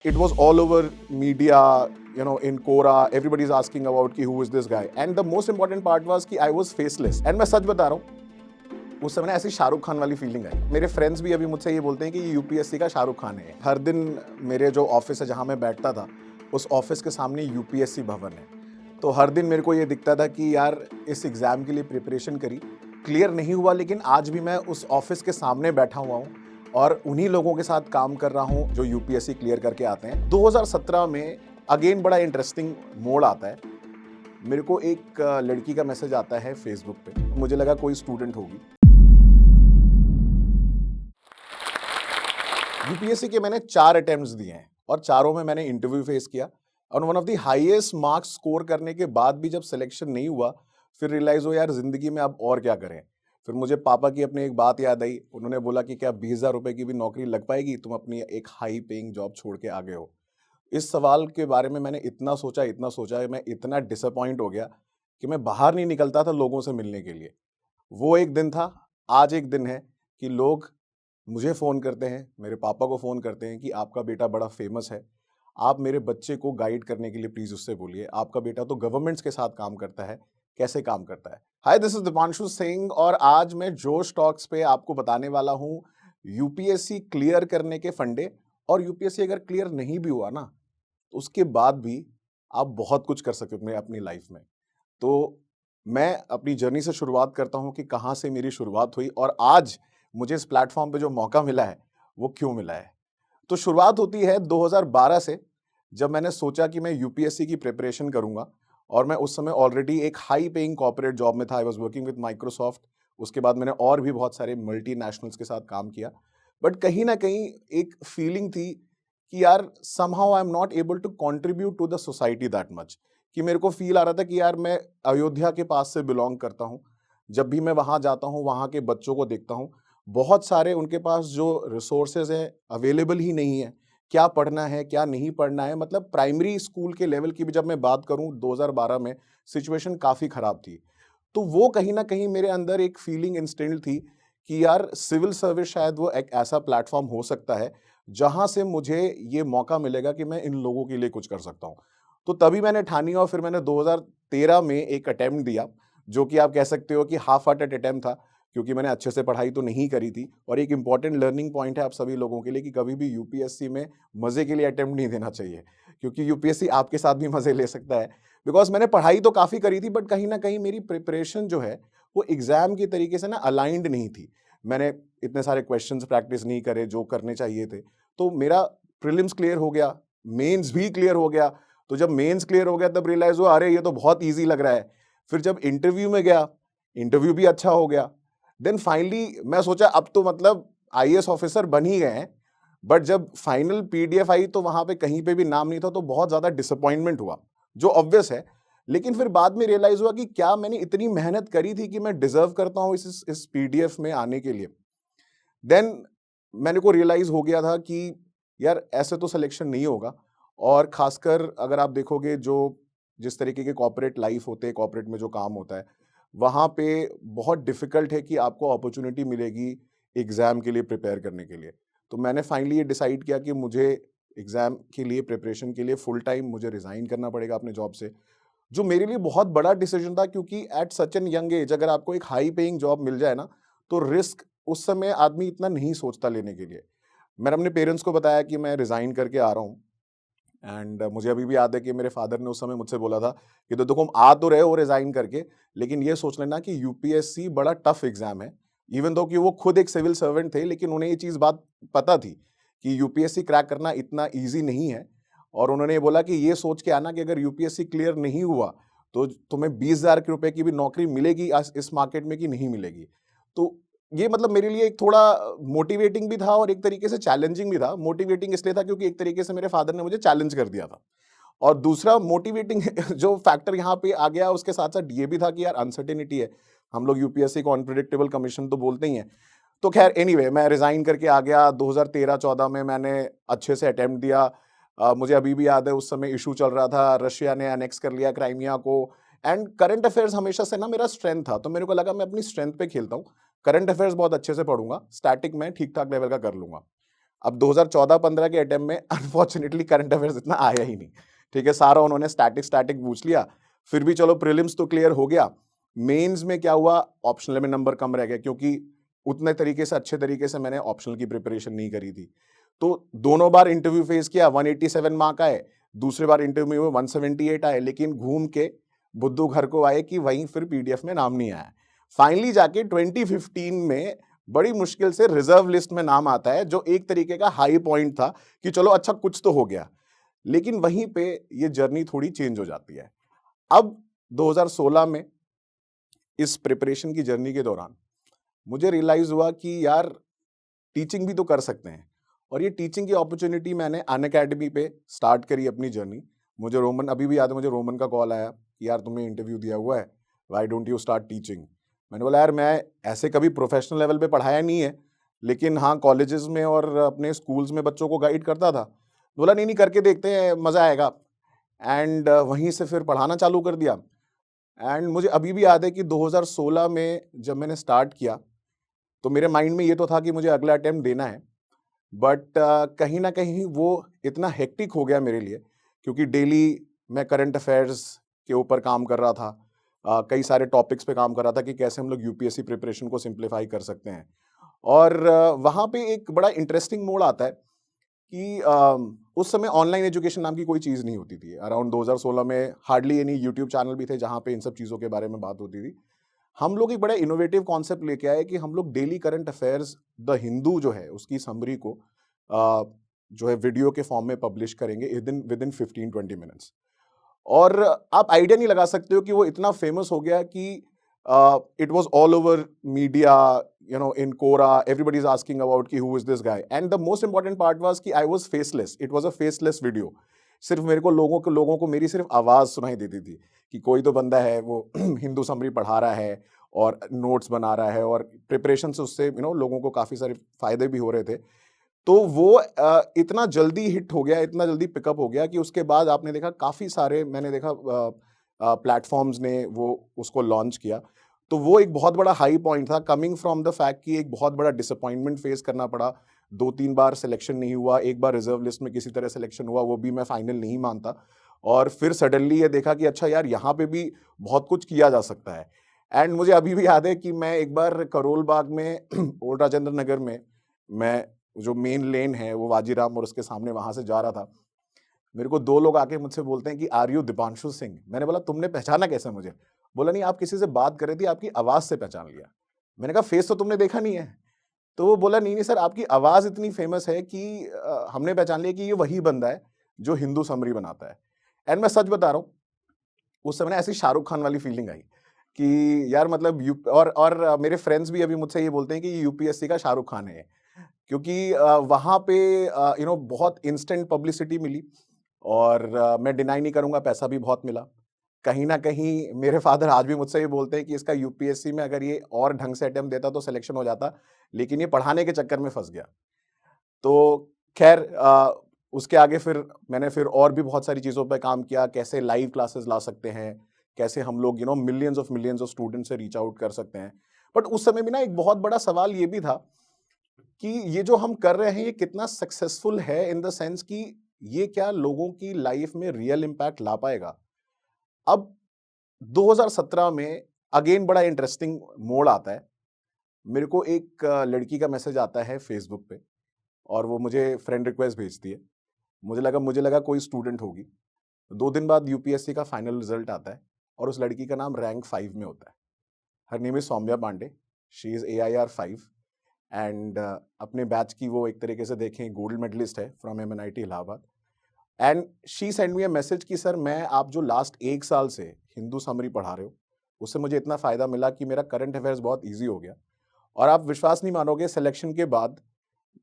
It was all over media, in Quora, everybody's asking about कि who is this guy. And the most important part was कि I was faceless. And मैं सच बता रहा हूँ, उस समय ना ऐसी शाहरुख खान वाली फीलिंग आई। मेरे फ्रेंड्स भी अभी मुझसे ये बोलते हैं कि ये यूपीएससी का शाहरुख खान है। हर दिन मेरे जो ऑफिस है जहाँ मैं बैठता था, उस ऑफिस के सामने यूपीएससी भवन है। तो हर दिन मेरे को ये दिखता था कि यार इस एग्ज़ाम के लिए प्रिपरेशन करी, क्लियर नहीं हुआ, लेकिन आज भी मैं उस ऑफिस के सामने बैठा हुआ हूँ और उन्हीं लोगों के साथ काम कर रहा हूँ जो यूपीएससी क्लियर करके आते हैं। 2017 में अगेन बड़ा इंटरेस्टिंग मोड़ आता है। मेरे को एक लड़की का मैसेज आता है फेसबुक पे। मुझे लगा कोई स्टूडेंट होगी। यूपीएससी के मैंने 4 अटेम्प्ट्स दिए हैं और चारों में मैंने इंटरव्यू फेस किया और one of the highest marks score करने के बाद भी जब सिलेक्शन नहीं हुआ, फिर रियलाइज हो यार जिंदगी में अब और क्या करें। फिर मुझे पापा की अपनी एक बात याद आई। उन्होंने बोला कि क्या 20,000 रुपए की भी नौकरी लग पाएगी, तुम अपनी एक हाई पेइंग जॉब छोड़ के आ गए हो। इस सवाल के बारे में मैंने इतना सोचा, मैं इतना डिसअपॉइंट हो गया कि मैं बाहर नहीं निकलता था लोगों से मिलने के लिए। वो एक दिन था, आज एक दिन है कि लोग मुझे फ़ोन करते हैं, मेरे पापा को फ़ोन करते हैं कि आपका बेटा बड़ा फ़ेमस है, आप मेरे बच्चे को गाइड करने के लिए प्लीज़ उससे बोलिए। आपका बेटा तो गवर्नमेंट्स के साथ काम करता है, कैसे काम करता है? हाय, दिस इज़ दीपांशु सिंह और आज मैं जोश टॉक्स पे आपको बताने वाला हूँ यूपीएससी क्लियर करने के फंडे। और यूपीएससी अगर क्लियर नहीं भी हुआ ना, तो उसके बाद भी आप बहुत कुछ कर सकते हो अपने अपनी लाइफ में। तो मैं अपनी जर्नी से शुरुआत करता हूँ कि कहाँ से मेरी शुरुआत हुई और आज मुझे इस प्लेटफ़ॉर्म पे जो मौका मिला है, वो क्यों मिला है। तो शुरुआत होती है 2012 से, जब मैंने सोचा कि मैं यूपीएससी की प्रिपरेशन करूँगा और मैं उस समय ऑलरेडी एक हाई पेइंग कॉर्पोरेट जॉब में था। I was working with Microsoft. उसके बाद मैंने और भी बहुत सारे मल्टीनेशनल्स के साथ काम किया। बट कहीं न कहीं एक फीलिंग थी कि यार somehow I am not able to contribute to the society that much. कि मेरे को फ़ील आ रहा था कि यार मैं अयोध्या के पास से बिलॉन्ग करता हूँ। जब भी मैं वहाँ जाता हूँ, वहाँ के बच्चों को देखता हूँ, बहुत सारे उनके पास जो रिसोर्सेज़ हैं, अवेलेबल ही नहीं है। क्या पढ़ना है, क्या नहीं पढ़ना है, मतलब प्राइमरी स्कूल के लेवल की भी जब मैं बात करूँ 2012 में, सिचुएशन काफ़ी ख़राब थी। तो वो कहीं न कहीं मेरे अंदर एक फीलिंग इंस्टिल्ड थी कि यार सिविल सर्विस शायद वो एक ऐसा प्लेटफ़ॉर्म हो सकता है, जहाँ से मुझे ये मौका मिलेगा कि मैं इन लोगों के लिए कुछ कर सकता हूँ। तो तभी मैंने ठानी और फिर मैंने 2013 में एक अटेम्प्ट दिया, जो कि आप कह सकते हो कि हाफ हार्टेड अटेम्प्ट था, क्योंकि मैंने अच्छे से पढ़ाई तो नहीं करी थी। और एक इम्पॉर्टेंट लर्निंग पॉइंट है आप सभी लोगों के लिए कि कभी भी यूपीएससी में मज़े के लिए अटेम्प्ट नहीं देना चाहिए, क्योंकि यूपीएससी आपके साथ भी मज़े ले सकता है। बिकॉज़ मैंने पढ़ाई तो काफ़ी करी थी, बट कहीं न कहीं मेरी प्रिपरेशन जो है, वो एग्ज़ाम की तरीके से ना अलाइन्ड नहीं थी। मैंने इतने सारे क्वेश्चंस प्रैक्टिस नहीं करे जो करने चाहिए थे। तो मेरा प्रीलिम्स क्लियर हो गया, मेंस भी क्लियर हो गया। तो जब मेंस क्लियर हो गया तब रियलाइज़ हुआ अरे ये तो बहुत ईज़ी लग रहा है। फिर जब इंटरव्यू में गया, इंटरव्यू भी अच्छा हो गया। देन फाइनली मैं सोचा अब तो मतलब आईएएस ऑफिसर बन ही गए हैं। बट जब फाइनल पीडीएफ आई तो वहाँ पे कहीं पे भी नाम नहीं था, तो बहुत ज़्यादा डिसअपॉइंटमेंट हुआ, जो ऑब्वियस है। लेकिन फिर बाद में रियलाइज़ हुआ कि क्या मैंने इतनी मेहनत करी थी कि मैं डिज़र्व करता हूँ इस पीडीएफ में आने के लिए। देन मेरे को रियलाइज़ हो गया था कि यार ऐसे तो सिलेक्शन नहीं होगा। और ख़ासकर अगर आप देखोगे जो जिस तरीके के कॉर्पोरेट लाइफ़ होते हैं, कॉर्पोरेट में जो काम होता है, वहाँ पे बहुत डिफ़िकल्ट है कि आपको अपॉर्च्युनिटी मिलेगी एग्ज़ाम के लिए प्रिपेयर करने के लिए। तो मैंने फाइनली ये डिसाइड किया कि मुझे एग्ज़ाम के लिए प्रिपरेशन के लिए फुल टाइम मुझे रिज़ाइन करना पड़ेगा अपने जॉब से, जो मेरे लिए बहुत बड़ा डिसीजन था, क्योंकि at such an young age अगर आपको एक हाई पेइंग जॉब मिल जाए ना, तो रिस्क उस समय आदमी इतना नहीं सोचता लेने के लिए। मैंने अपने पेरेंट्स को बताया कि मैं रिज़ाइन करके आ रहा हूँ। एंड मुझे अभी भी याद है कि मेरे फादर ने उस समय मुझसे बोला था कि तो देखो आ तो रहे हो रिज़ाइन करके, लेकिन ये सोच लेना कि यूपीएससी बड़ा टफ एग्ज़ाम है। इवन दो कि वो खुद एक सिविल सर्वेंट थे, लेकिन उन्हें ये चीज़ बात पता थी कि यूपीएससी क्रैक करना इतना ईज़ी नहीं है। और उन्होंने ये बोला कि ये सोच के आना कि अगर यूपीएससी क्लियर नहीं हुआ, तो तुम्हें 20,000 के रुपए की भी नौकरी मिलेगी इस मार्केट में कि नहीं मिलेगी। तो ये मतलब मेरे लिए एक थोड़ा मोटिवेटिंग भी था और एक तरीके से चैलेंजिंग भी था। मोटिवेटिंग इसलिए था क्योंकि एक तरीके से मेरे फादर ने मुझे चैलेंज कर दिया था। और दूसरा मोटिवेटिंग जो फैक्टर यहाँ पे आ गया उसके साथ-साथ ये भी था कि यार अनसर्टेनिटी है। हम लोग यूपीएससी को अनप्रेडिक्टेबल कमीशन तो बोलते ही हैं। तो ख़ैर एनीवे मैं रिज़ाइन करके आ गया। 2013-14 में मैंने अच्छे से अटेम्प्ट दिया। मुझे अभी भी याद है उस समय इश्यू चल रहा था, रशिया ने एनेक्स कर लिया क्राइमिया को। एंड करंट अफेयर्स हमेशा से ना मेरा स्ट्रेंथ था, तो मेरे को लगा मैं अपनी स्ट्रेंथ पे खेलता हूँ। करंट अफेयर्स बहुत अच्छे से पढ़ूँगा, स्टैटिक मैं ठीक-ठाक लेवल का कर लूँगा। अब 2014-15 के अटेम्प्ट में अनफॉर्चुनेटली करंट अफेयर्स इतना आया ही नहीं, ठीक है, सारा उन्होंने स्टैटिक पूछ लिया, फिर भी चलो प्रीलिम्स तो क्लियर हो गया। मेंस में क्या हुआ, ऑप्शनल में नंबर कम रह गए, क्योंकि उतने तरीके से अच्छे तरीके से मैंने ऑप्शनल की प्रिपरेशन नहीं करी थी। तो दोनों बार इंटरव्यू फेस किया, 187 मार्क आए, दूसरे बार इंटरव्यू में 178 आए, लेकिन घूम के बुद्धू घर को आए कि वहीं फिर पीडीएफ में नाम नहीं आया। फाइनली जाके 2015 में बड़ी मुश्किल से रिजर्व लिस्ट में नाम आता है, जो एक तरीके का हाई पॉइंट था कि चलो अच्छा कुछ तो हो गया। लेकिन वहीं पे ये जर्नी थोड़ी चेंज हो जाती है। अब 2016 में इस प्रिपरेशन की जर्नी के दौरान मुझे रियलाइज हुआ कि यार टीचिंग भी तो कर सकते हैं, और ये टीचिंग की अपॉर्चुनिटी मैंने अनअकैडमी पे स्टार्ट करी अपनी जर्नी। मुझे रोमन, अभी भी याद है, मुझे रोमन का कॉल आया कि यार तुमने इंटरव्यू दिया हुआ है, why don't you start teaching. मैंने बोला यार मैं ऐसे कभी प्रोफेशनल लेवल पे पढ़ाया नहीं है, लेकिन हाँ कॉलेजेस में और अपने स्कूल्स में बच्चों को गाइड करता था। बोला नहीं नहीं करके देखते हैं, मज़ा आएगा। एंड वहीं से फिर पढ़ाना चालू कर दिया। एंड मुझे अभी भी याद है कि 2016 में जब मैंने स्टार्ट किया तो मेरे माइंड में ये तो था कि मुझे अगला अटेम्प्ट देना है, बट कहीं ना कहीं वो इतना हेक्टिक हो गया मेरे लिए, क्योंकि डेली मैं करंट अफेयर्स के ऊपर काम कर रहा था, कई सारे टॉपिक्स पे काम कर रहा था कि कैसे हम लोग यूपीएससी प्रिपरेशन को सिंप्लीफाई कर सकते हैं। और वहाँ पे एक बड़ा इंटरेस्टिंग मोड़ आता है कि उस समय ऑनलाइन एजुकेशन नाम की कोई चीज़ नहीं होती थी। अराउंड 2016 में हार्डली एनी यूट्यूब चैनल भी थे जहाँ पे इन सब चीज़ों के बारे में बात होती थी। हम लोग एक बड़ा इनोवेटिव कॉन्सेप्ट लेके आए कि हम लोग daily current affairs the Hindu जो है उसकी समरी को जो है वीडियो के फॉर्म में पब्लिश करेंगे विद इन 15-20 मिनट्स। और आप आइडिया नहीं लगा सकते हो कि वो इतना फेमस हो गया कि it was all over media, you know, in Quora everybody is asking about कि who is this guy. And the most important part was कि I was faceless, it was a faceless video. सिर्फ मेरे को लोगों को मेरी सिर्फ आवाज सुनाई देती थी कि कोई तो बंदा है वो हिंदू समरी पढ़ा रहा है और नोट्स बना रहा है, और प्रिपरेशन से उससे लोगों को काफी सारे फायदे भी हो रहे थे। तो वो इतना जल्दी हिट हो गया, इतना जल्दी पिकअप हो गया कि उसके बाद आपने देखा काफ़ी सारे, मैंने देखा प्लेटफॉर्म्स ने वो उसको लॉन्च किया। तो वो एक बहुत बड़ा हाई पॉइंट था, कमिंग फ्रॉम द फैक्ट कि एक बहुत बड़ा डिसअपॉइंटमेंट फेस करना पड़ा। 2-3 बार सिलेक्शन नहीं हुआ, एक बार रिजर्व लिस्ट में किसी तरह सिलेक्शन हुआ, वो भी मैं फाइनल नहीं मानता। और फिर सडनली ये देखा कि अच्छा यार यहाँ पे भी बहुत कुछ किया जा सकता है। एंड मुझे अभी भी याद है कि मैं एक बार करोल बाग में ओल्ड राजेंद्र नगर में, मैं जो मेन लेन है वो वाजीराम और उसके सामने वहां से जा रहा था। मेरे को 2 लोग आके मुझसे बोलते हैं कि आर यू दीपांशु सिंह। मैंने बोला तुमने पहचाना कैसे मुझे? बोला नहीं आप किसी से बात कर रही थी, आपकी आवाज से पहचान लिया। मैंने कहा फेस तो तुमने देखा नहीं है? तो वो बोला नहीं नहीं सर, आपकी आवाज इतनी फेमस है कि हमने पहचान लिया कि ये वही बंदा है जो हिंदू समरी बनाता है। एंड मैं सच बता रहा हूँ, उस समय ना ऐसी शाहरुख खान वाली फीलिंग आई कि यार मतलब और मेरे फ्रेंड्स भी अभी मुझसे ये बोलते हैं कि ये यूपीएससी का शाहरुख खान है, क्योंकि वहाँ पे बहुत इंस्टेंट पब्लिसिटी मिली। और मैं डिनाई नहीं करूँगा पैसा भी बहुत मिला। कहीं न कहीं मेरे फादर आज भी मुझसे ये बोलते हैं कि इसका यूपीएससी में अगर ये और ढंग से अटेम्प्ट देता तो सिलेक्शन हो जाता, लेकिन ये पढ़ाने के चक्कर में फँस गया। तो ख़ैर उसके आगे फिर मैंने फिर और भी बहुत सारी चीज़ों पे काम किया, कैसे लाइव क्लासेस ला सकते हैं, कैसे हम लोग मिलियंस ऑफ स्टूडेंट्स से रीच आउट कर सकते हैं। बट उस समय भी ना एक बहुत बड़ा सवाल ये भी था कि ये जो हम कर रहे हैं ये कितना सक्सेसफुल है, इन द सेंस कि ये क्या लोगों की लाइफ में रियल इम्पैक्ट ला पाएगा। अब 2017 में अगेन बड़ा इंटरेस्टिंग मोड़ आता है। मेरे को एक लड़की का मैसेज आता है फेसबुक पे, और वो मुझे फ्रेंड रिक्वेस्ट भेजती है। मुझे लगा कोई स्टूडेंट होगी। 2 दिन बाद यूपीएससी का फाइनल रिजल्ट आता है और उस लड़की का नाम रैंक 5 में होता है। Her name is Saumya Pandey, she is AIR 5। And अपने बैच की वो एक तरीके से देखें गोल्ड मेडलिस्ट है from MNIT Allahabad. And she send me a message कि सर मैं, आप जो लास्ट 1 साल से हिंदू समरी पढ़ा रहे हो उससे मुझे इतना फ़ायदा मिला कि मेरा करंट अफेयर्स बहुत ईजी हो गया। और आप विश्वास नहीं मानोगे, सिलेक्शन के बाद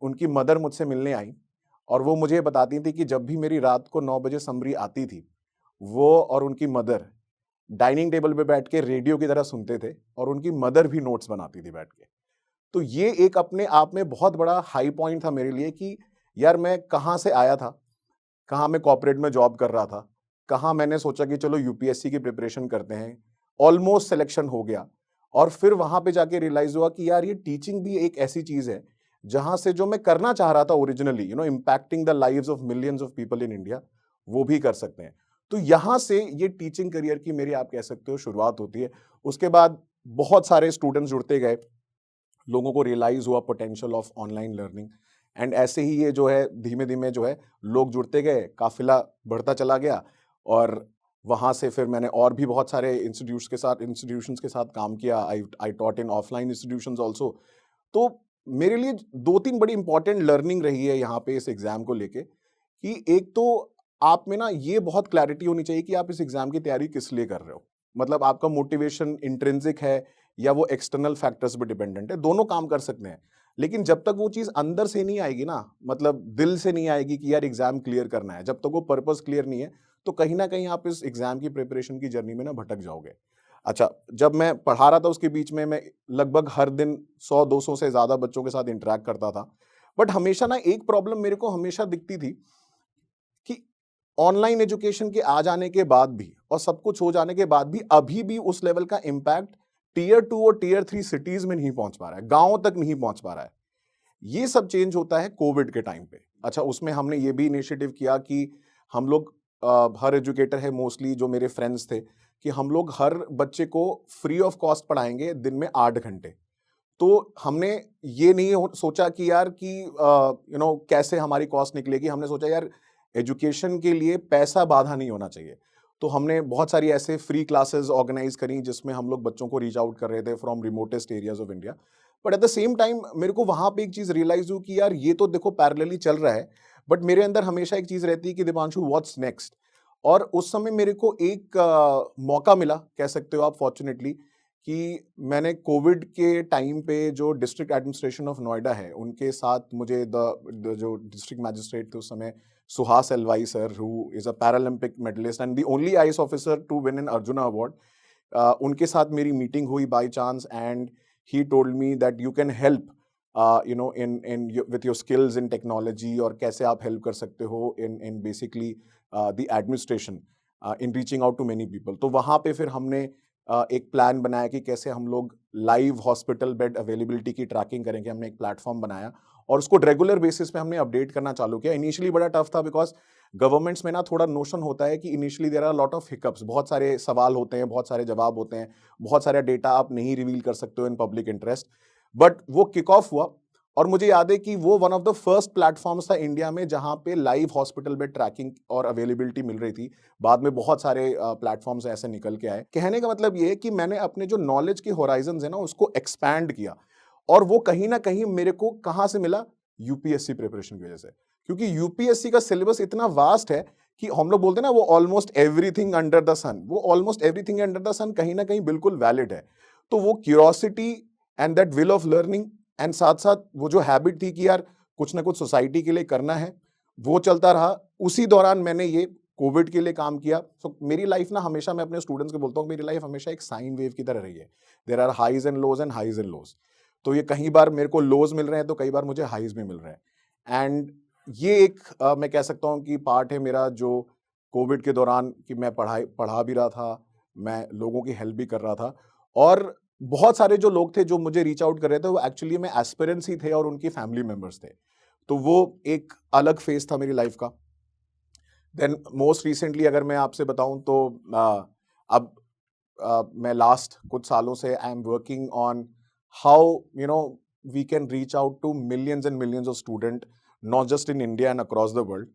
उनकी मदर मुझसे मिलने आई और वो मुझे बताती थी कि जब भी मेरी रात को 9 बजे समरी आती थी, वो और उनकी मदर डाइनिंग टेबल पे बैठ के रेडियो की तरह सुनते थे, और उनकी मदर भी नोट्स बनाती थी बैठ के। तो ये एक अपने आप में बहुत बड़ा हाई पॉइंट था मेरे लिए कि यार मैं कहाँ से आया था, कहाँ मैं कॉर्पोरेट में जॉब कर रहा था, कहाँ मैंने सोचा कि चलो यूपीएससी की प्रिपरेशन करते हैं, ऑलमोस्ट सिलेक्शन हो गया। और फिर वहाँ पे जाके रियलाइज़ हुआ कि यार ये टीचिंग भी एक ऐसी चीज़ है जहां से जो मैं करना चाह रहा था originally, impacting the lives of millions of people in India, वो भी कर सकते हैं। तो यहां से ये टीचिंग करियर की मेरी, आप कह सकते हो, शुरुआत होती है। उसके बाद बहुत सारे स्टूडेंट्स जुड़ते गए, लोगों को रियलाइज हुआ potential of online learning, and ऐसे ही ये जो है धीमे धीमे जो है लोग जुड़ते गए, काफिला बढ़ता चला गया। और वहां से फिर मैंने और भी बहुत सारे इंस्टीट्यूशंस के साथ काम किया। I taught in offline institutions also. तो मेरे लिए दो तीन बड़ी इंपॉर्टेंट लर्निंग रही है यहाँ पे इस एग्जाम को लेके, कि एक तो आप में ना ये बहुत क्लैरिटी होनी चाहिए कि आप इस एग्जाम की तैयारी किस लिए कर रहे हो। मतलब आपका मोटिवेशन इंट्रिंसिक है या वो एक्सटर्नल फैक्टर्स पे डिपेंडेंट है, दोनों काम कर सकते हैं। लेकिन जब तक वो चीज अंदर से नहीं आएगी ना, मतलब दिल से नहीं आएगी कि यार एग्जाम क्लियर करना है, जब तक वो पर्पस क्लियर नहीं है, तो कहीं ना कहीं आप इस एग्जाम की प्रिपरेशन की जर्नी में ना भटक जाओगे। अच्छा, जब मैं पढ़ा रहा था उसके बीच में मैं लगभग हर दिन 100-200 से ज्यादा बच्चों के साथ इंटरेक्ट करता था। बट हमेशा ना एक प्रॉब्लम मेरे को हमेशा दिखती थी कि ऑनलाइन एजुकेशन के आ जाने के बाद भी और सब कुछ हो जाने के बाद भी अभी भी उस लेवल का इम्पैक्ट टीयर 2 और टीयर 3 सिटीज में नहीं पहुंच पा रहा है, गांवों तक नहीं पहुंच पा रहा है। ये सब चेंज होता है कोविड के टाइम पे। अच्छा, उसमें हमने ये भी इनिशिएटिव किया कि हम लोग हर एजुकेटर है मोस्टली जो मेरे फ्रेंड्स थे, कि हम लोग हर बच्चे को फ्री ऑफ कॉस्ट पढ़ाएंगे दिन में 8 घंटे। तो हमने ये नहीं सोचा कि यार कि कैसे हमारी कॉस्ट निकलेगी। हमने सोचा यार एजुकेशन के लिए पैसा बाधा नहीं होना चाहिए। तो हमने बहुत सारी ऐसे फ्री क्लासेस ऑर्गेनाइज करी जिसमें हम लोग बच्चों को रीच आउट कर रहे थे from remotest areas of India. But at the same time मेरे को वहां पे एक चीज रियलाइज हुई कि यार ये तो देखो पैरेलली चल रहा है, बट मेरे अंदर हमेशा एक चीज रहती है कि दीपांशु व्हाट्स नेक्स्ट। और उस समय मेरे को एक मौका मिला, कह सकते हो आप फॉर्चुनेटली, कि मैंने कोविड के टाइम पे जो डिस्ट्रिक्ट एडमिनिस्ट्रेशन ऑफ नोएडा है उनके साथ मुझे जो डिस्ट्रिक्ट मैजिस्ट्रेट थे उस समय, Suhas LY sir, who is a Paralympic medalist and the only IAS officer to win an Arjuna award, उनके साथ मेरी मीटिंग हुई by chance, and he told me that you can help in with your skills in technology, और कैसे आप help कर सकते हो in basically the administration in reaching out to many people. तो वहाँ पे फिर हमने एक प्लान बनाया कि कैसे हम लोग लाइव हॉस्पिटल बेड अवेलेबिलिटी की ट्रैकिंग करेंगे। हमने एक प्लेटफॉर्म बनाया और उसको रेगुलर बेसिस पे हमने अपडेट करना चालू किया। इनिशियली बड़ा टफ था बिकॉज गवर्नमेंट्स में ना थोड़ा नोशन होता है कि initially there are lot of hiccups, बहुत सारे सवाल होते हैं, बहुत सारे जवाब होते हैं, बहुत सारा डेटा आप नहीं रिवील कर सकते हो इन पब्लिक इंटरेस्ट। बट वो किक ऑफ हुआ और मुझे याद है कि वो one of the first platforms था इंडिया में जहां पे लाइव हॉस्पिटल बेड ट्रैकिंग और अवेलेबिलिटी मिल रही थी। बाद में बहुत सारे प्लेटफॉर्म्स ऐसे निकल के आए। कहने का मतलब ये है कि मैंने अपने जो नॉलेज के होराइजन है ना उसको एक्सपैंड किया, और वो कहीं ना कहीं मेरे को कहां से मिला, यूपीएससी प्रिपरेशन की वजह से। क्योंकि यूपीएससी का सिलेबस इतना वास्ट है कि हम लोग बोलते हैं ना वो ऑलमोस्ट एवरीथिंग अंडर द सन, वो ऑलमोस्ट एवरीथिंग अंडर द सन कहीं ना कहीं बिल्कुल वैलिड है। तो वो curiosity and that will of learning and साथ साथ वो जो हैबिट थी कि यार कुछ ना कुछ सोसाइटी के लिए करना है, वो चलता रहा। उसी दौरान मैंने ये कोविड के लिए काम किया। सो मेरी लाइफ ना हमेशा, मैं अपने स्टूडेंट्स को बोलता हूँ, मेरी लाइफ हमेशा एक साइन वेव की तरह रही है। There are highs and lows and highs and lows. तो ये कहीं बार मेरे को लोज मिल रहे हैं तो कई बार मुझे हाईज भी मिल रहे हैं। एंड ये एक मैं कह सकता हूँ कि पार्ट है मेरा जो कोविड के दौरान, कि मैं पढ़ा भी रहा था, मैं लोगों की हेल्प भी कर रहा था, और बहुत सारे जो लोग थे जो मुझे रीच आउट कर रहे थे वो एक्चुअली में एस्पिरेंट्स ही थे और उनकी फैमिली मेंबर्स थे। तो वो एक अलग फेज था मेरी लाइफ का। देन मोस्ट रिसेंटली अगर मैं आपसे बताऊं तो अब मैं लास्ट कुछ सालों से I am working on how we can reach out to millions and millions of student, not just in India and across the world.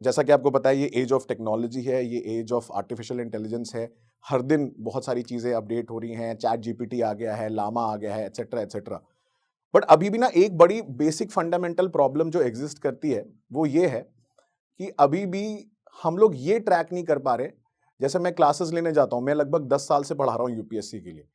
जैसा कि आपको पता है ये एज ऑफ टेक्नोलॉजी है, ये एज ऑफ आर्टिफिशियल इंटेलिजेंस है। हर दिन बहुत सारी चीजें अपडेट हो रही हैं, चैट जीपीटी आ गया है, लामा आ गया है, एटसेट्रा एटसेट्रा। बट अभी भी ना एक बड़ी बेसिक फंडामेंटल प्रॉब्लम जो एग्जिस्ट करती है वो ये है कि अभी भी हम लोग ये ट्रैक नहीं कर पा रहे। जैसे मैं क्लासेस लेने जाता हूं, मैं लगभग 10 साल से पढ़ा रहा हूं यूपीएससी के लिए।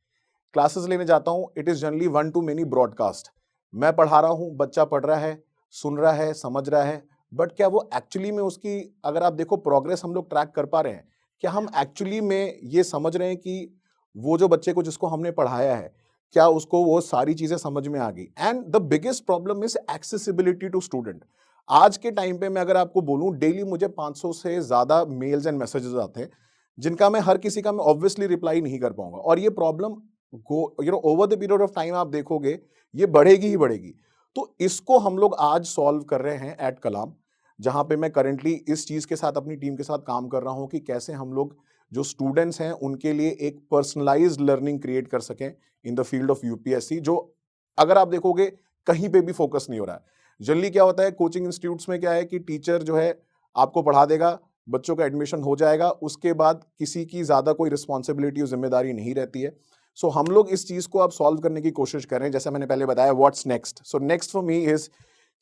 क्लासेस लेने जाता हूं, it is generally one two many broadcast. मैं पढ़ा रहा हूं, बच्चा पढ़ रहा है, सुन रहा है, समझ रहा है, बट क्या वो एक्चुअली में उसकी, अगर आप देखो प्रोग्रेस हम लोग ट्रैक कर पा रहे हैं? क्या हम एक्चुअली में ये समझ रहे हैं कि वो जो बच्चे को जिसको हमने पढ़ाया है, क्या उसको वो सारी चीजें समझ में आ गई? And the biggest problem is accessibility to student. आज के टाइम पे मैं अगर आपको बोलूं, डेली मुझे 500 से ज्यादा मेल्स एंड मैसेजेस आते हैं जिनका मैं हर किसी का मैं ऑब्वियसली रिप्लाई नहीं कर पाऊंगा। और ये problem over the period of time आप देखोगे ये बढ़ेगी ही बढ़ेगी। तो इसको हम लोग आज सॉल्व कर रहे हैं एट कलाम, जहाँ पे मैं करंटली इस चीज़ के साथ अपनी टीम के साथ काम कर रहा हूँ कि कैसे हम लोग जो स्टूडेंट्स हैं उनके लिए एक पर्सनलाइज्ड लर्निंग क्रिएट कर सकें in the field of UPSC, जो अगर आप देखोगे कहीं पे भी फोकस नहीं हो रहा है। जनरली क्या होता है कोचिंग इंस्टीट्यूट्स में, क्या है कि टीचर जो है आपको पढ़ा देगा, बच्चों का एडमिशन हो जाएगा, उसके बाद किसी की ज़्यादा कोई रिस्पॉन्सिबिलिटी और जिम्मेदारी नहीं रहती है। सो हम लोग इस चीज़ को अब सॉल्व करने की कोशिश कर रहे हैं, जैसा मैंने पहले बताया what's next. So next for me is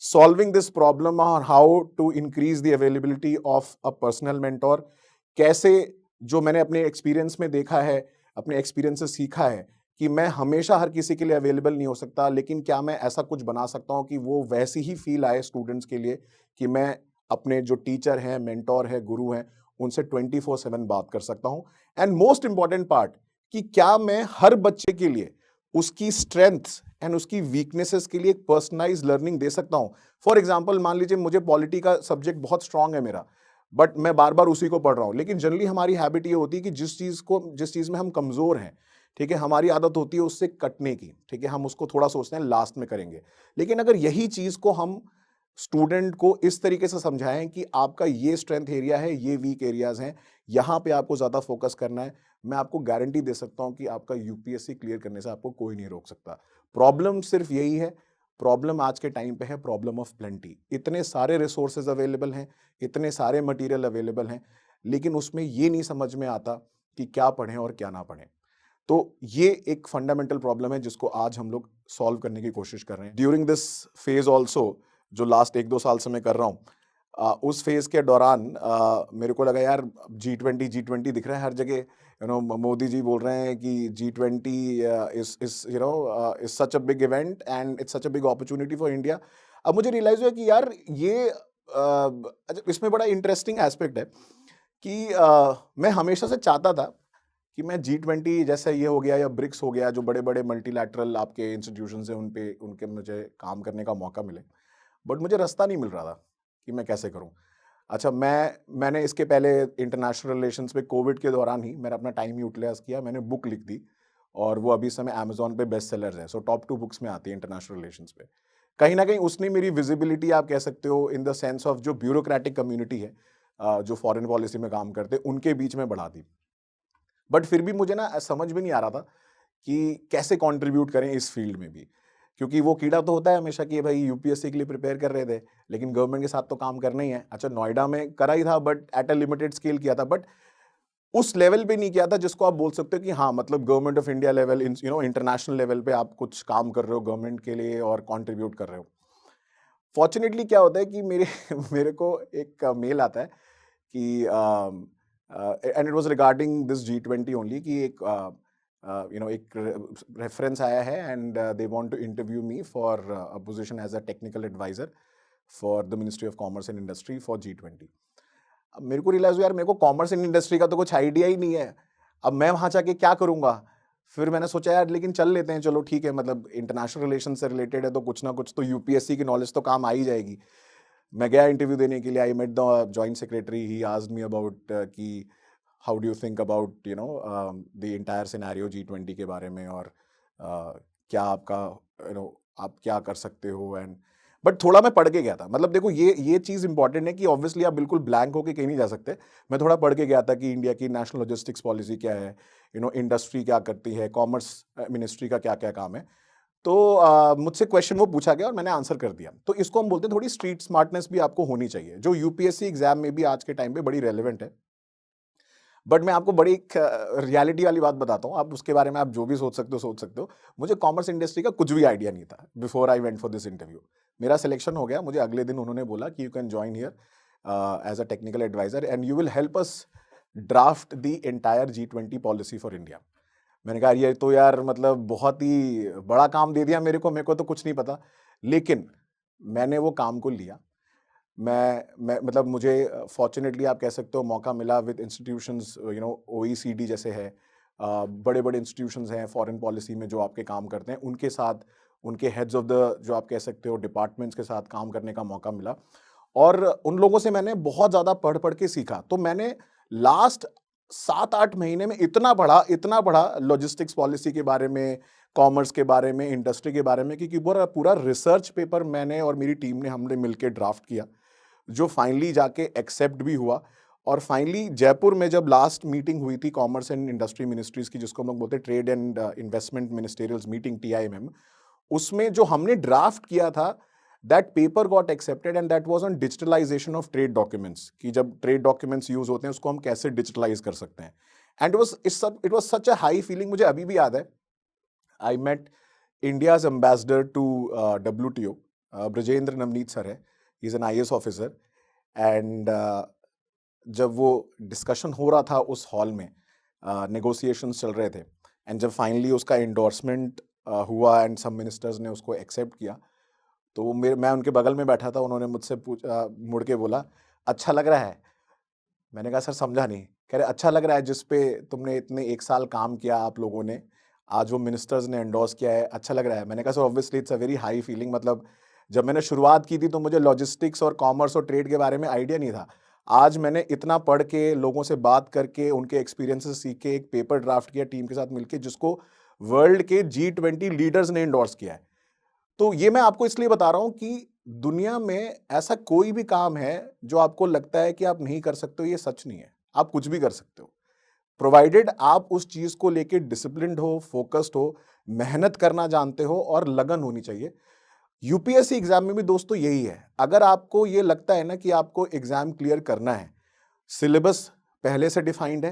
solving this problem on how to increase the availability of a personal mentor. कैसे, जो मैंने अपने एक्सपीरियंस में देखा है, अपने एक्सपीरियंस से सीखा है कि मैं हमेशा हर किसी के लिए अवेलेबल नहीं हो सकता, लेकिन क्या मैं ऐसा कुछ बना सकता हूँ कि वो वैसी ही फील आए स्टूडेंट्स के लिए कि मैं अपने जो टीचर हैं, मेंटोर हैं, गुरु हैं, उनसे 24/7 बात कर सकता हूँ। एंड मोस्ट इंपॉर्टेंट पार्ट, कि क्या मैं हर बच्चे के लिए उसकी स्ट्रेंथ्स एंड उसकी वीकनेसेस के लिए एक पर्सनलाइज लर्निंग दे सकता हूँ। फॉर एग्जाम्पल, मान लीजिए मुझे पॉलिटी का सब्जेक्ट बहुत स्ट्रांग है मेरा, बट मैं बार बार उसी को पढ़ रहा हूँ, लेकिन जनरली हमारी हैबिट ये होती है कि जिस चीज़ में हम कमज़ोर हैं, ठीक है, हमारी आदत होती है उससे कटने की, ठीक है, हम उसको थोड़ा सोचते हैं लास्ट में करेंगे। लेकिन अगर यही चीज़ को हम स्टूडेंट को इस तरीके से समझाएं कि आपका ये स्ट्रेंथ एरिया है, ये वीक एरियाज हैं, यहाँ पे आपको ज़्यादा फोकस करना है, मैं आपको गारंटी दे सकता हूँ कि आपका यूपीएससी क्लियर करने से आपको कोई नहीं रोक सकता। प्रॉब्लम सिर्फ यही है, प्रॉब्लम आज के टाइम पे है प्रॉब्लम ऑफ प्लेंटी। इतने सारे रिसोर्सेज अवेलेबल हैं, इतने सारे मटेरियल अवेलेबल हैं, लेकिन उसमें ये नहीं समझ में आता कि क्या पढ़ें और क्या ना पढ़ें। तो ये एक फंडामेंटल प्रॉब्लम है जिसको आज हम लोग सॉल्व करने की कोशिश कर रहे हैं। ड्यूरिंग दिस फेज ऑल्सो, जो लास्ट 1-2 साल से मैं कर रहा हूँ, उस फेज के दौरान मेरे को लगा यार G20 दिख रहा है हर जगह, मोदी जी बोल रहे हैं कि G20 is such a big event and it's such a big opportunity for India. अब मुझे रियलाइज हुआ कि यार ये अच्छा, इसमें बड़ा इंटरेस्टिंग एस्पेक्ट है कि मैं हमेशा से चाहता था कि मैं G20 जैसा ये हो गया या ब्रिक्स हो गया, जो बड़े बड़े मल्टीलैटरल आपके इंस्टीट्यूशन है, उनके मुझे काम करने का मौका मिले, बट मुझे रास्ता नहीं मिल रहा था कि मैं कैसे करूं। अच्छा, मैंने इसके पहले इंटरनेशनल रिलेशंस पे कोविड के दौरान ही मैंने अपना टाइम यूटिलाइज किया, मैंने बुक लिख दी, और वो अभी समय अमेजोन पे बेस्ट सेलर्स है। सो टॉप 2 बुक्स में आती है इंटरनेशनल रिलेशंस पे। कहीं ना कहीं उसने मेरी विजिबिलिटी, आप कह सकते हो, इन द सेंस ऑफ जो ब्यूरोक्रेटिक कम्युनिटी है, जो फॉरेन पॉलिसी में काम करते, उनके बीच में बढ़ा दी। बट फिर भी मुझे ना समझ में नहीं आ रहा था कि कैसे कंट्रीब्यूट करें इस फील्ड में भी, क्योंकि वो कीड़ा तो होता है हमेशा कि भाई यूपीएससी के लिए प्रिपेयर कर रहे थे, लेकिन गवर्नमेंट के साथ तो काम करना ही है। अच्छा, नोएडा में करा ही था, but at a limited scale किया था, बट उस लेवल पे नहीं किया था जिसको आप बोल सकते हो कि हाँ, मतलब government of India level, international level पे आप कुछ काम कर रहे हो गवर्नमेंट के लिए और कंट्रीब्यूट कर रहे हो। फॉर्चुनेटली क्या होता है कि मेरे मेरे को एक मेल आता है कि and it was regarding this G20 only, कि एक रेफरेंस आया है and they want to interview me for a position as a technical adviser for the ministry of commerce and industry for G20। अब मेरे को रियलाइज हुआ यार, मेरे को कॉमर्स एंड इंडस्ट्री का तो कुछ आइडिया ही नहीं है, अब मैं वहां जाके क्या करूंगा। फिर मैंने सोचा यार लेकिन चल लेते हैं, चलो ठीक है, मतलब इंटरनेशनल रिलेशन से रिलेटेड है तो कुछ ना कुछ तो यूपीएससी की नॉलेज तो काम आ ही जाएगी। मैं गया इंटरव्यू देने के लिए, I met the joint secretary, he asked me about कि how do you think about the entire scenario G20 के बारे में, और क्या आपका आप क्या कर सकते हो। एंड बट थोड़ा मैं पढ़ के गया था, मतलब देखो ये चीज़ इंपॉर्टेंट है कि ऑब्वियसली आप बिल्कुल ब्लैंक होके कहीं नहीं जा सकते। मैं थोड़ा पढ़ के गया था कि इंडिया की नेशनल लॉजिस्टिक्स पॉलिसी क्या है, इंडस्ट्री क्या करती है, कॉमर्स मिनिस्ट्री का क्या क्या काम है। तो मुझसे क्वेश्चन वो पूछा गया और मैंने आंसर कर दिया। तो इसको हम बोलते हैं थोड़ी स्ट्रीट स्मार्टनेस भी आपको होनी चाहिए, जो यूपीएससी एग्जाम में भी आज के टाइम पे बड़ी रेलेवेंट है। बट मैं आपको बड़ी एक रियलिटी वाली बात बताता हूँ, आप उसके बारे में आप जो भी सोच सकते हो सोच सकते हो। मुझे कॉमर्स इंडस्ट्री का कुछ भी आइडिया नहीं था before I went for this interview. मेरा सिलेक्शन हो गया, मुझे अगले दिन उन्होंने बोला कि you can join here as a technical advisor and you will help us draft the entire G20 policy for India. मैंने कहा ये तो यार मतलब बहुत ही बड़ा काम दे दिया मेरे को तो कुछ नहीं पता। लेकिन मैंने वो काम को लिया। मैं मतलब मुझे फॉर्चुनेटली आप कह सकते हो मौका मिला विद इंस्टीट्यूशंस, OECD जैसे है, बड़े बड़े इंस्टीट्यूशंस हैं फॉरेन पॉलिसी में जो आपके काम करते हैं, उनके साथ, उनके हेड्स ऑफ द जो आप कह सकते हो डिपार्टमेंट्स के साथ काम करने का मौका मिला। और उन लोगों से मैंने बहुत ज़्यादा पढ़ पढ़ के सीखा। तो मैंने लास्ट 7-8 महीने में इतना पढ़ा लॉजिस्टिक्स पॉलिसी के बारे में, कॉमर्स के बारे में, इंडस्ट्री के बारे में, क्योंकि पूरा पूरा रिसर्च पेपर मैंने और मेरी टीम ने हमने मिलकर ड्राफ्ट किया, जो फाइनली जाके एक्सेप्ट भी हुआ। और फाइनली जयपुर में जब लास्ट मीटिंग हुई थी कॉमर्स एंड इंडस्ट्री मिनिस्ट्रीज की, जिसको हम लोग बोलते हैं trade and investment ministerials meeting, TIMM, उसमें जो हमने ड्राफ्ट किया था, that paper got accepted and that was on digitalization of trade documents, कि जब ट्रेड डॉक्यूमेंट्स यूज होते हैं उसको हम कैसे डिजिटलाइज कर सकते हैं। And it was such a high feeling, मुझे अभी भी याद है। I met India's ambassador to WTO, Brajendra Navneet sir है, he is an IAS officer. And जब वो डिस्कशन हो रहा था उस हॉल में, नेगोशिएशंस चल रहे थे, एंड जब फाइनली उसका एंडोर्समेंट हुआ एंड सब मिनिस्टर्स ने उसको एक्सेप्ट किया, तो वो मैं उनके बगल में बैठा था, उन्होंने मुझसे मुड़ के बोला, अच्छा लग रहा है? मैंने कहा सर समझा नहीं। कह रहे अच्छा लग रहा है, जिस पे तुमने इतने 1 साल काम किया आप लोगों ने, आज वो मिनिस्टर्स ने एंडोर्स किया है, अच्छा लग रहा है? मैंने कहा sir obviously it's a very high feeling, मतलब जब मैंने शुरुआत की थी तो मुझे लॉजिस्टिक्स और कॉमर्स और ट्रेड के बारे में आइडिया नहीं था। आज मैंने इतना पढ़ के, लोगों से बात करके, उनके एक्सपीरियंसेस सीख के एक पेपर ड्राफ्ट किया टीम के साथ मिलके, जिसको वर्ल्ड के G20 लीडर्स ने एंडोर्स किया है। तो ये मैं आपको इसलिए बता रहा हूं कि दुनिया में ऐसा कोई भी काम है जो आपको लगता है कि आप नहीं कर सकते हो, ये सच नहीं है। आप कुछ भी कर सकते हो, प्रोवाइडेड आप उस चीज को लेके डिसिप्लिन्ड हो, फोकस्ड हो, मेहनत करना जानते हो और लगन होनी चाहिए। यूपीएससी एग्जाम में भी दोस्तों यही है। अगर आपको ये लगता है ना कि आपको एग्जाम क्लियर करना है, सिलेबस पहले से डिफाइंड है,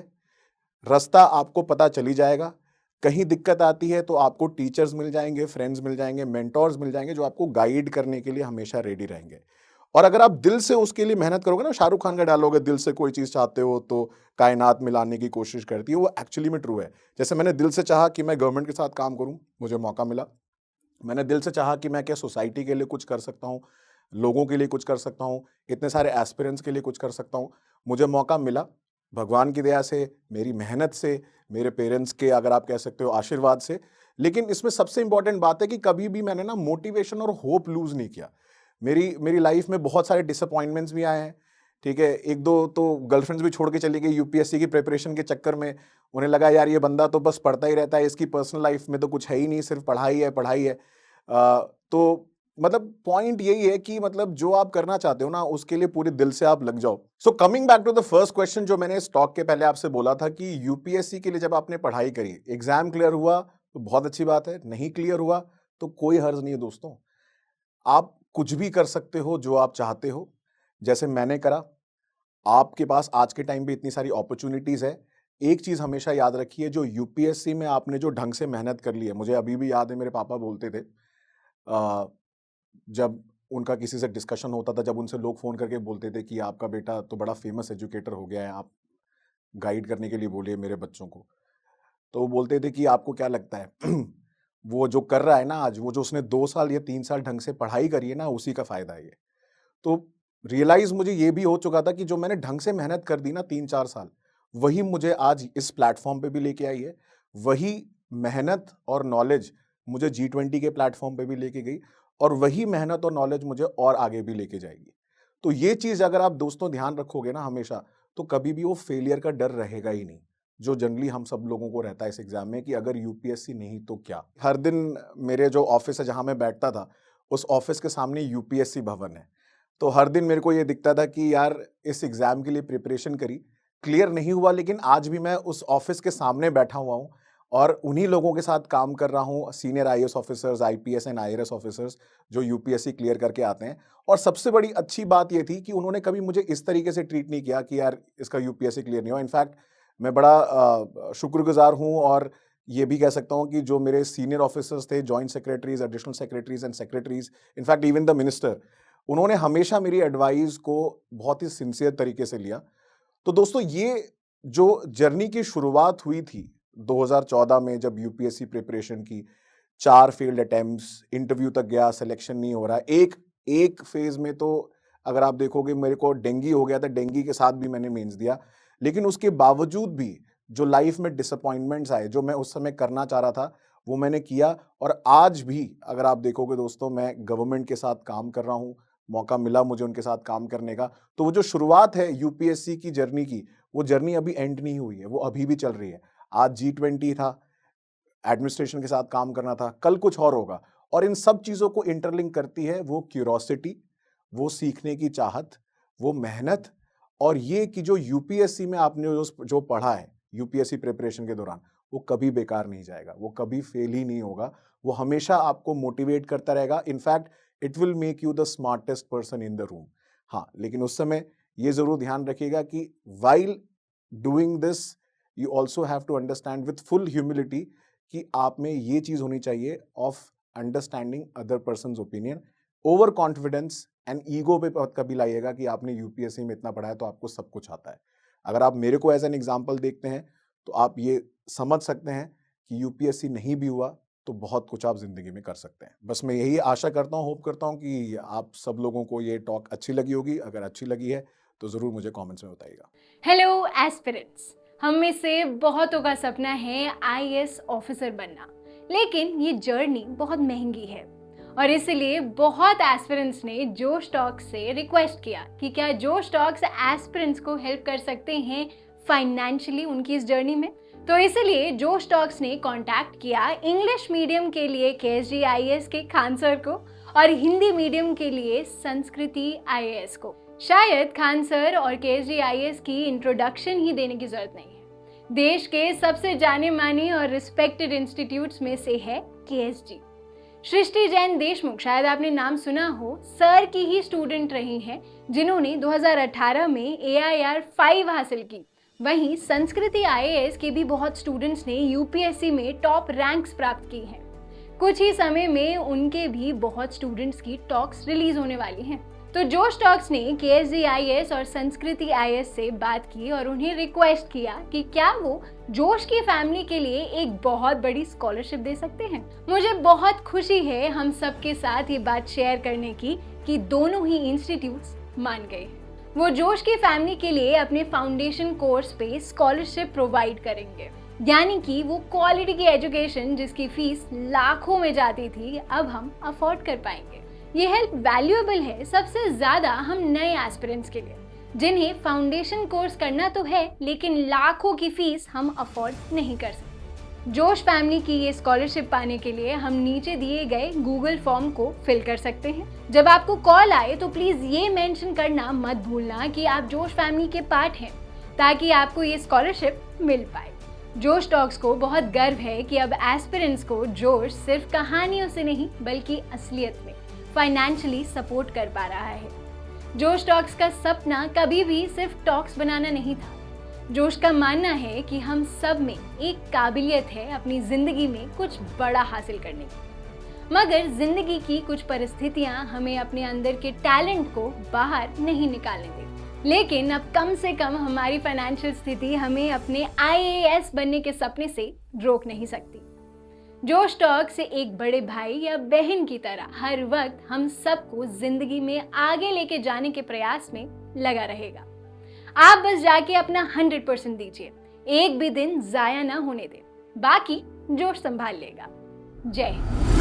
रास्ता आपको पता चली जाएगा, कहीं दिक्कत आती है तो आपको टीचर्स मिल जाएंगे, फ्रेंड्स मिल जाएंगे, मेंटोर्स मिल जाएंगे, जो आपको गाइड करने के लिए हमेशा रेडी रहेंगे। और अगर आप दिल से उसके लिए मेहनत करोगे ना, शाहरुख खान का डायलॉग है, दिल से कोई चीज चाहते हो तो कायनात मिलाने की कोशिश करती है, वो एक्चुअली में ट्रू है। जैसे मैंने दिल से चाहा कि मैं गवर्नमेंट के साथ काम करूं, मुझे मौका मिला। मैंने दिल से चाहा कि मैं क्या सोसाइटी के लिए कुछ कर सकता हूं, लोगों के लिए कुछ कर सकता हूं, इतने सारे एस्पिरेंट्स के लिए कुछ कर सकता हूं, मुझे मौका मिला। भगवान की दया से, मेरी मेहनत से, मेरे पेरेंट्स के, अगर आप कह सकते हो, आशीर्वाद से। लेकिन इसमें सबसे इंपॉर्टेंट बात है कि कभी भी मैंने ना मोटिवेशन और होप लूज नहीं किया। मेरी मेरी लाइफ में बहुत सारे डिसअपॉइंटमेंट्स भी आए हैं, ठीक है। एक दो तो गर्लफ्रेंड्स भी छोड़ के चली गई यूपीएससी की प्रिपरेशन के चक्कर में। उन्हें लगा यार ये बंदा तो बस पढ़ता ही रहता है, इसकी पर्सनल लाइफ में तो कुछ है ही नहीं, सिर्फ पढ़ाई है पढ़ाई है। तो मतलब पॉइंट यही है कि मतलब जो आप करना चाहते हो ना, उसके लिए पूरे दिल से आप लग जाओ। So coming back to the first question, जो मैंने स्टॉक के पहले आपसे बोला था कि यूपीएससी के लिए जब आपने पढ़ाई करी, एग्जाम क्लियर हुआ तो बहुत अच्छी बात है, नहीं क्लियर हुआ तो कोई हर्ज नहीं है दोस्तों। आप कुछ भी कर सकते हो जो आप चाहते हो, जैसे मैंने करा। आपके पास आज के टाइम पे इतनी सारी अपॉर्चुनिटीज है। एक चीज हमेशा याद रखिए, जो यूपीएससी में आपने जो ढंग से मेहनत कर ली है, मुझे अभी भी याद है मेरे पापा बोलते थे, जब उनका किसी से डिस्कशन होता था, जब उनसे लोग फोन करके बोलते थे कि आपका बेटा तो बड़ा फेमस एजुकेटर हो गया है, आप गाइड करने के लिए बोलिए मेरे बच्चों को, तो वो बोलते थे कि आपको क्या लगता है वो जो कर रहा है ना आज, वो जो उसने 2 साल या 3 साल ढंग से पढ़ाई करी है ना, उसी का फायदा है ये। तो रियलाइज मुझे ये भी हो चुका था कि जो मैंने ढंग से मेहनत कर दी ना 3-4 साल, वही मुझे आज इस प्लेटफॉर्म पे भी लेके आई है। वही मेहनत और नॉलेज मुझे G20 के प्लेटफॉर्म पे भी लेके गई, और वही मेहनत और नॉलेज मुझे और आगे भी लेके जाएगी। तो ये चीज अगर आप दोस्तों ध्यान रखोगे ना हमेशा, तो कभी भी वो फेलियर का डर रहेगा ही नहीं, जो जनरली हम सब लोगों को रहता है इस एग्जाम में, कि अगर यूपीएससी नहीं तो क्या। हर दिन मेरे जो ऑफिस है जहां मैं बैठता था, उस ऑफिस के सामने यूपीएससी भवन है। तो हर दिन मेरे को ये दिखता था कि यार इस एग्जाम के लिए प्रिपरेशन करी, क्लियर नहीं हुआ, लेकिन आज भी मैं उस ऑफिस के सामने बैठा हुआ हूँ और उन्हीं लोगों के साथ काम कर रहा हूँ, senior IAS officers, IPS and IRS officers, जो यूपीएससी क्लियर करके आते हैं। और सबसे बड़ी अच्छी बात ये थी कि उन्होंने कभी मुझे इस तरीके से ट्रीट नहीं किया कि यार इसका यूपीएससी क्लियर नहीं हुआ। इनफैक्ट मैं बड़ा शुक्रगुजार हूँ, और ये भी कह सकता हूँ कि जो मेरे सीनियर ऑफिसर्स थे, joint secretaries, additional secretaries and secretaries, in fact even the minister, उन्होंने हमेशा मेरी एडवाइस को बहुत ही सिंसियर तरीके से लिया। तो दोस्तों ये जो जर्नी की शुरुआत हुई थी 2014 में, जब यूपीएससी प्रिपरेशन की, 4 फेल्ड अटेम्प्ट्स, इंटरव्यू तक गया, सिलेक्शन नहीं हो रहा। एक फेज में तो अगर आप देखोगे मेरे को डेंगी हो गया था, डेंगी के साथ भी मैंने मेंस दिया। लेकिन उसके बावजूद भी जो लाइफ में डिसअपॉइंटमेंट्स आए, जो मैं उस समय करना चाह रहा था वो मैंने किया। और आज भी अगर आप देखोगे दोस्तों, मैं गवर्नमेंट के साथ काम कर रहा हूँ, मौका मिला मुझे उनके साथ काम करने का। तो वो जो शुरुआत है यूपीएससी की जर्नी की, वो जर्नी अभी एंड नहीं हुई है, वो अभी भी चल रही है। आज G20 था, एडमिनिस्ट्रेशन के साथ काम करना था, कल कुछ और होगा। और इन सब चीज़ों को इंटरलिंक करती है वो क्यूरोसिटी, वो सीखने की चाहत, वो मेहनत, और ये कि जो यूपीएससी में आपने जो पढ़ा है यूपीएससी प्रिपरेशन के दौरान, वो कभी बेकार नहीं जाएगा, वो कभी फेल ही नहीं होगा, वो हमेशा आपको मोटिवेट करता रहेगा। In fact it will make you the smartest person in the room. हाँ, लेकिन उस समय ये जरूर ध्यान रखिएगा कि while doing this you also have to understand with full humility कि आप में ये चीज होनी चाहिए of understanding other person's opinion. Over confidence and ego पे कभी लाइएगा कि आपने यूपीएससी में इतना पढ़ा है तो आपको सब कुछ आता है। अगर आप मेरे को एज एन एग्जाम्पल देखते हैं तो आप ये समझ सकते हैं कि यूपीएससी नहीं भी हुआ तो बहुत कुछ आप जिंदगी में कर सकते हैं। बस मैं यही आशा करता हूँ, होप करता हूँ कि आप सब लोगों को ये टॉक अच्छी लगी होगी। अगर अच्छी लगी है तो जरूर मुझे कमेंट्स में बताइएगा। हेलो एस्पिरेंट्स, हम में से बहुतों का सपना है आईएएस ऑफिसर बनना, लेकिन ये जर्नी बहुत महंगी है और इसलिए बहुत एस्पिरेंट्स ने जोश टॉक्स से रिक्वेस्ट किया कि क्या जोश टॉक्स एस्पिरेंट्स को हेल्प कर सकते हैं फाइनेंशियली उनकी इस जर्नी में। तो इसलिए जोश टॉक्स ने कांटेक्ट किया इंग्लिश मीडियम के लिए केएसजी आईएएस के खान सर को और हिंदी मीडियम के लिए संस्कृति आईएएस को। शायद खान सर और केएसजी आईएएस की इंट्रोडक्शन ही देने की जरूरत नहीं है। देश के सबसे जाने माने और रिस्पेक्टेड इंस्टीट्यूट्स में से है केएसजी। सृष्टि जैन देशमुख, शायद आपने नाम सुना हो, सर की ही स्टूडेंट रही हैं जिन्होंने 2018 में AIR 5 हासिल की। वहीं संस्कृति आईएएस के भी बहुत स्टूडेंट्स ने यूपीएससी में टॉप रैंक्स प्राप्त की हैं। कुछ ही समय में उनके भी बहुत स्टूडेंट्स की टॉक्स रिलीज होने वाली हैं। तो जोश टॉक्स ने केएसजी आईएएस और संस्कृति आईएएस से बात की और उन्हें रिक्वेस्ट किया कि क्या वो जोश की फैमिली के लिए एक बहुत बड़ी स्कॉलरशिप दे सकते हैं। मुझे बहुत खुशी है हम सबके साथ ये बात शेयर करने की कि दोनों ही इंस्टीट्यूट्स मान गए। वो जोश की फैमिली के लिए अपने फाउंडेशन कोर्स पे स्कॉलरशिप प्रोवाइड करेंगे, यानी कि वो क्वालिटी की एजुकेशन जिसकी फीस लाखों में जाती थी अब हम अफोर्ड कर पाएंगे। ये हेल्प वैल्यूएबल है सबसे ज्यादा हम नए एस्पिरेंट्स के लिए, जिन्हें फाउंडेशन कोर्स करना तो है लेकिन लाखों की फीस हम अफोर्ड नहीं कर सकते। जोश फैमिली की ये स्कॉलरशिप पाने के लिए हम नीचे दिए गए गूगल फॉर्म को फिल कर सकते हैं। जब आपको कॉल आए तो प्लीज ये मेंशन करना मत भूलना कि आप जोश फैमिली के पार्ट हैं, ताकि आपको ये स्कॉलरशिप मिल पाए। जोश टॉक्स को बहुत गर्व है कि अब एस्पिरेंट्स को जोश सिर्फ कहानियों से नहीं बल्कि असलियत में फाइनेंशियली सपोर्ट कर पा रहा है। जोश टॉक्स का सपना कभी भी सिर्फ टॉक्स बनाना नहीं था। जोश का मानना है कि हम सब में एक काबिलियत है अपनी जिंदगी में कुछ बड़ा हासिल करने की, मगर जिंदगी की कुछ परिस्थितियां हमें अपने अंदर के टैलेंट को बाहर नहीं निकालने देती। लेकिन अब कम से कम हमारी फाइनेंशियल स्थिति हमें अपने आईएएस बनने के सपने से रोक नहीं सकती। जोश टॉक से एक बड़े भाई या बहन की तरह हर वक्त हम सबको जिंदगी में आगे लेके जाने के प्रयास में लगा रहेगा। आप बस जाके अपना 100% दीजिए, एक भी दिन जाया ना होने दें, बाकी जोश संभाल लेगा। जय हिंद।